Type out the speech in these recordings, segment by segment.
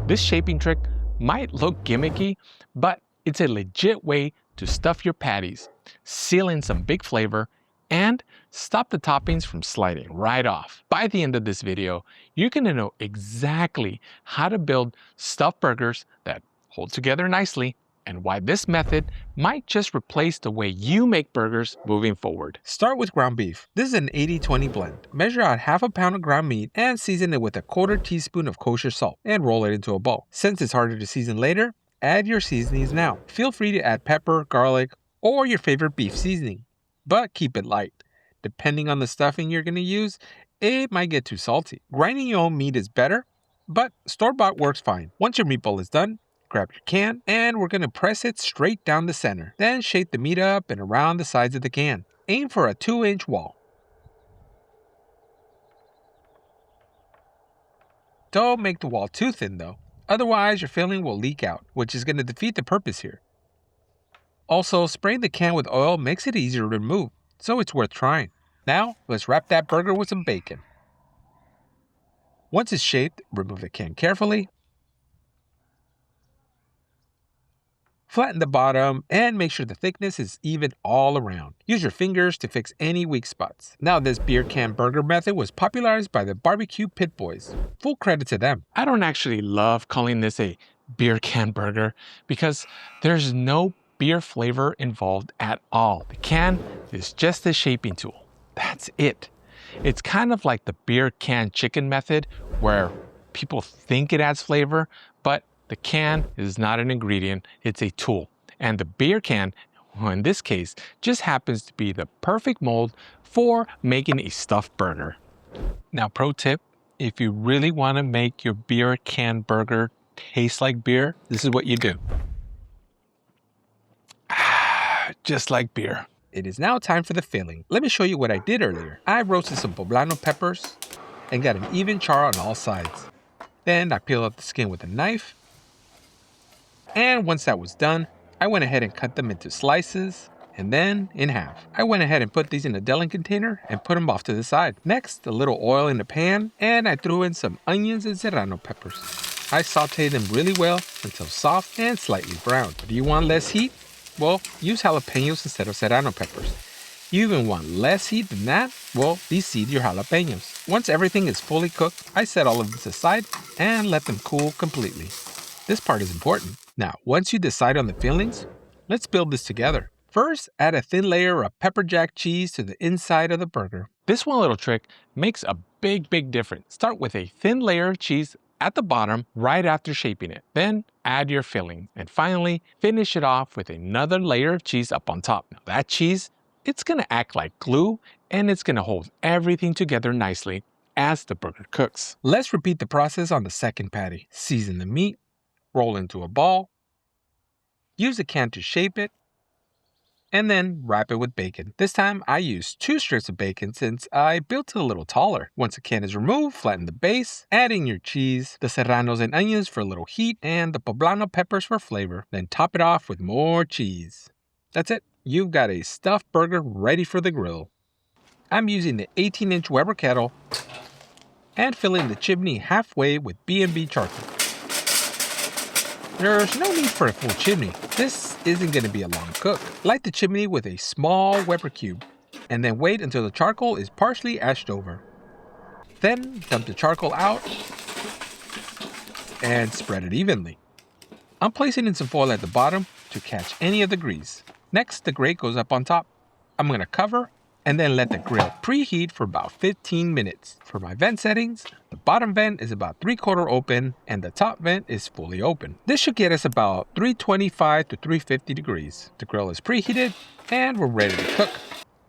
This shaping trick might look gimmicky, but it's a legit way to stuff your patties, seal in some big flavor, and stop the toppings from sliding right off. By the end of this video, you're gonna know exactly how to build stuffed burgers that hold together nicely and why this method might just replace the way you make burgers moving forward. Start with ground beef. This is an 80-20 blend. Measure out half a pound of ground meat and season it with a 1/4 teaspoon of kosher salt and roll it into a bowl. Since it's harder to season later, add your seasonings now. Feel free to add pepper, garlic, or your favorite beef seasoning, but keep it light. Depending on the stuffing you're going to use, it might get too salty. Grinding your own meat is better, but store-bought works fine. Once your meatball is done, grab your can, and we're going to press it straight down the center. Then shape the meat up and around the sides of the can. Aim for a 2-inch wall. Don't make the wall too thin though, otherwise your filling will leak out, which is going to defeat the purpose here. Also, spraying the can with oil makes it easier to remove, so it's worth trying. Now, let's wrap that burger with some bacon. Once it's shaped, remove the can carefully. Flatten the bottom and make sure the thickness is even all around. Use your fingers to fix any weak spots. Now, this beer can burger method was popularized by the barbecue pit boys. Full credit to them. I don't actually love calling this a beer can burger because there's no beer flavor involved at all. The can is just a shaping tool. That's it. It's kind of like the beer can chicken method where people think it adds flavor, but the can is not an ingredient, it's a tool. And the beer can, well, in this case, just happens to be the perfect mold for making a stuffed burger. Now, pro tip, if you really want to make your beer can burger taste like beer, this is what you do. Just like beer. It is now time for the filling. Let me show you what I did earlier. I roasted some poblano peppers and got an even char on all sides. Then I peeled up the skin with a knife. And once that was done, I went ahead and cut them into slices and then in half. I went ahead and put these in a Dellen container and put them off to the side. Next, a little oil in the pan and I threw in some onions and serrano peppers. I sauteed them really well until soft and slightly brown. Do you want less heat? Well, use jalapeños instead of serrano peppers. You even want less heat than that? Well, deseed your jalapeños. Once everything is fully cooked, I set all of this aside and let them cool completely. This part is important. Now, once you decide on the fillings, let's build this together. First, add a thin layer of pepper jack cheese to the inside of the burger. This one little trick makes a big difference. Start with a thin layer of cheese at the bottom right after shaping it. Then add your filling. And finally, finish it off with another layer of cheese up on top. Now that cheese, it's gonna act like glue and it's gonna hold everything together nicely as the burger cooks. Let's repeat the process on the second patty. Season the meat, roll into a ball, use a can to shape it, and then wrap it with bacon. This time I used 2 strips of bacon since I built it a little taller. Once the can is removed, flatten the base, add in your cheese, the serranos and onions for a little heat, and the poblano peppers for flavor. Then top it off with more cheese. That's it. You've got a stuffed burger ready for the grill. I'm using the 18-inch Weber kettle and filling the chimney halfway with B&B charcoal. There's no need for a full chimney. This isn't going to be a long cook. Light the chimney with a small Weber cube and then wait until the charcoal is partially ashed over. Then dump the charcoal out and spread it evenly. I'm placing in some foil at the bottom to catch any of the grease. Next, the grate goes up on top. I'm going to cover and then let the grill preheat for about 15 minutes. For my vent settings, the bottom vent is about 3/4 open and the top vent is fully open. This should get us about 325 to 350 degrees. The grill is preheated and we're ready to cook.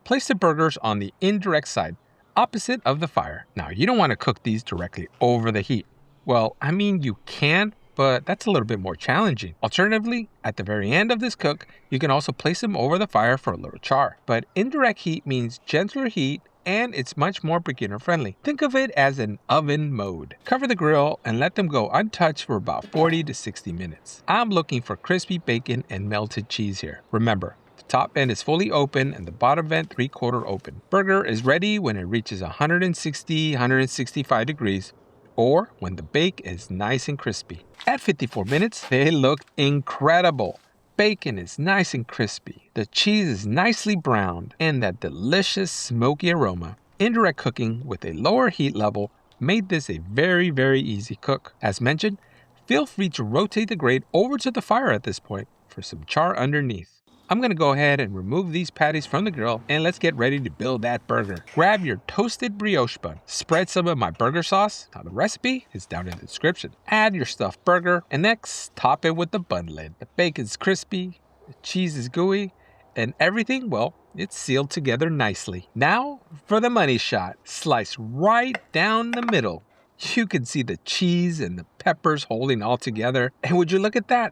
Place the burgers on the indirect side, opposite of the fire. Now, you don't want to cook these directly over the heat. Well, I mean, you can, but that's a little bit more challenging. Alternatively, at the very end of this cook, you can also place them over the fire for a little char. But indirect heat means gentler heat and it's much more beginner friendly. Think of it as an oven mode. Cover the grill and let them go untouched for about 40 to 60 minutes. I'm looking for crispy bacon and melted cheese here. Remember, the top vent is fully open and the bottom vent 3/4 open. Burger is ready when it reaches 160, 165 degrees. or when the bake is nice and crispy. At 54 minutes, they look incredible. Bacon is nice and crispy, the cheese is nicely browned, and that delicious smoky aroma. Indirect cooking with a lower heat level made this a very, very easy cook. As mentioned, feel free to rotate the grate over to the fire at this point for some char underneath. I'm going to go ahead and remove these patties from the grill and let's get ready to build that burger. Grab your toasted brioche bun, spread some of my burger sauce. Now the recipe is down in the description. Add your stuffed burger and next top it with the bun lid. The bacon's crispy, the cheese is gooey, and everything, well, it's sealed together nicely. Now for the money shot. Slice right down the middle. You can see the cheese and the peppers holding all together. And would you look at that?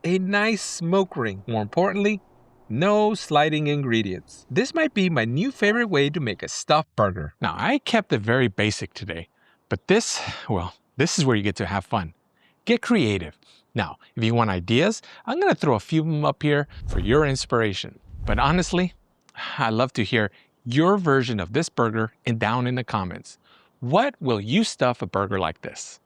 A nice smoke ring. More importantly, no sliding ingredients. This might be my new favorite way to make a stuffed burger. Now, I kept it very basic today, but this is where you get to have fun. Get creative. Now, if you want ideas, I'm going to throw a few of them up here for your inspiration. But honestly, I'd love to hear your version of this burger and down in the comments. What will you stuff a burger like this?